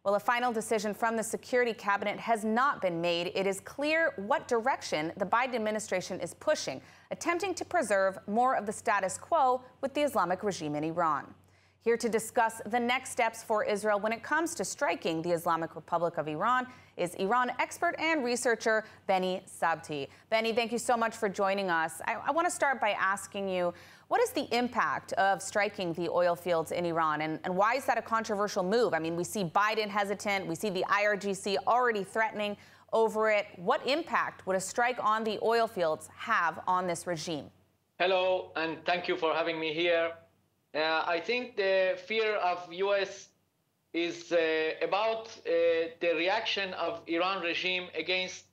Well, a final decision from the Security Cabinet has not been made. It is clear what direction the Biden administration is pushing, attempting to preserve more of the status quo with the Islamic regime in Iran. Here to discuss the next steps for Israel when it comes to striking the Islamic Republic of Iran is Iran expert and researcher Benny Sabti. Benny, thank you so much for joining us. I want to start by asking you, what is the impact of striking the oil fields in Iran, and why is that a controversial move? I mean, we see Biden hesitant, we see the IRGC already threatening over it. What impact would a strike on the oil fields have on this regime? Hello, and thank you for having me here. I think the fear of U.S. is about the reaction of Iran regime against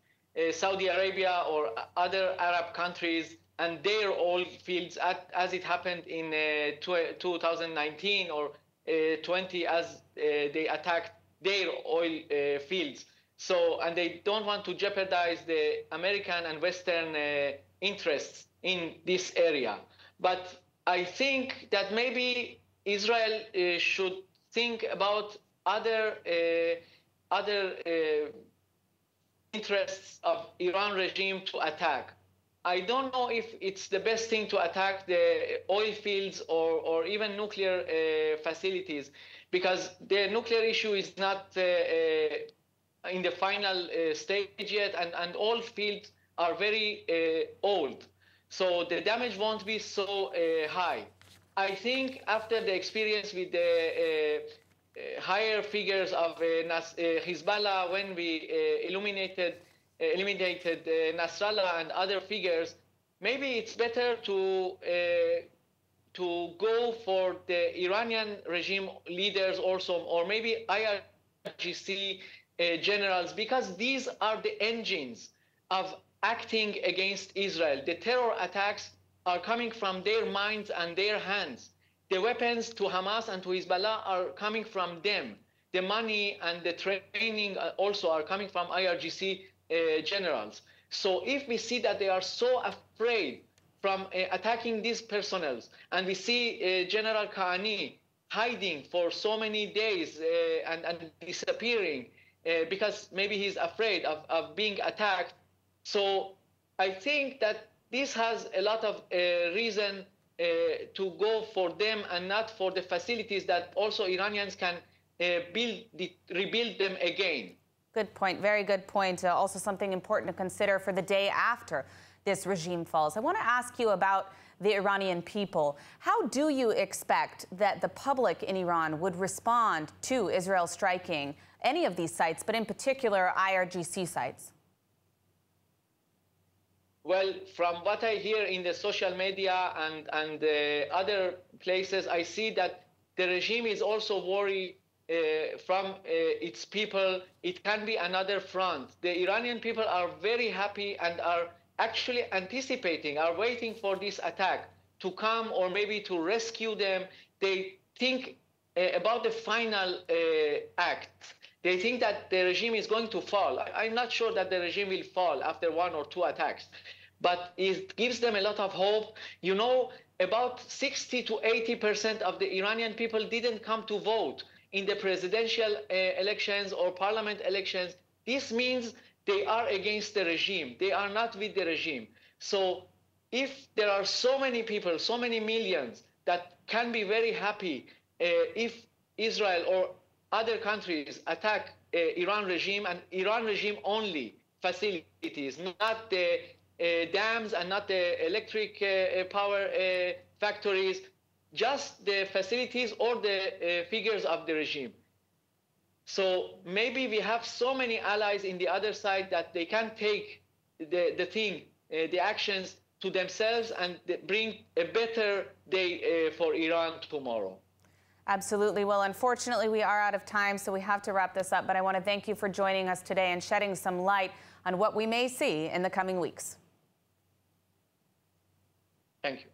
Saudi Arabia or other Arab countries and their oil fields, as it happened in 2019 or 20, as they attacked their oil fields. So, and they don't want to jeopardize the American and Western interests in this area. But I think that maybe Israel should think about other interests of Iran regime to attack. I don't know if it's the best thing to attack the oil fields or even nuclear facilities, because the nuclear issue is not in the final stage yet, and all fields are very old. So the damage won't be so high. I think after the experience with the higher figures of Hezbollah, when we eliminated Nasrallah and other figures, maybe it's better to go for the Iranian regime leaders also, or maybe IRGC generals, because these are the engines of acting against Israel. The terror attacks are coming from their minds and their hands. The weapons to Hamas and to Hezbollah are coming from them. The money and the training also are coming from IRGC generals. So if we see that they are so afraid from attacking these personnel, and we see General Kahani hiding for so many days and disappearing because maybe he's afraid of being attacked. So I think that this has a lot of reason to go for them and not for the facilities that also Iranians can rebuild them again. Good point. Very good point. Also something important to consider for the day after this regime falls. I want to ask you about the Iranian people. How do you expect that the public in Iran would respond to Israel striking any of these sites, but in particular IRGC sites? Well, from what I hear in the social media and other places, I see that the regime is also worried from its people. It can be another front. The Iranian people are very happy and are actually anticipating, are waiting for this attack to come or maybe to rescue them. They think about the final act. They think that the regime is going to fall. I'm not sure that the regime will fall after 1 or 2 attacks, but it gives them a lot of hope. You know, about 60 to 80% of the Iranian people didn't come to vote in the presidential elections or parliament elections. This means they are against the regime. They are not with the regime. So if there are so many people, so many millions that can be very happy if Israel or other countries attack Iran regime and Iran regime only facilities, not the dams and not the electric power factories, just the facilities or the figures of the regime. So maybe we have so many allies in the other side that they can take the actions to themselves and bring a better day for Iran tomorrow. Absolutely. Well, unfortunately, we are out of time, so we have to wrap this up. But I want to thank you for joining us today and shedding some light on what we may see in the coming weeks. Thank you.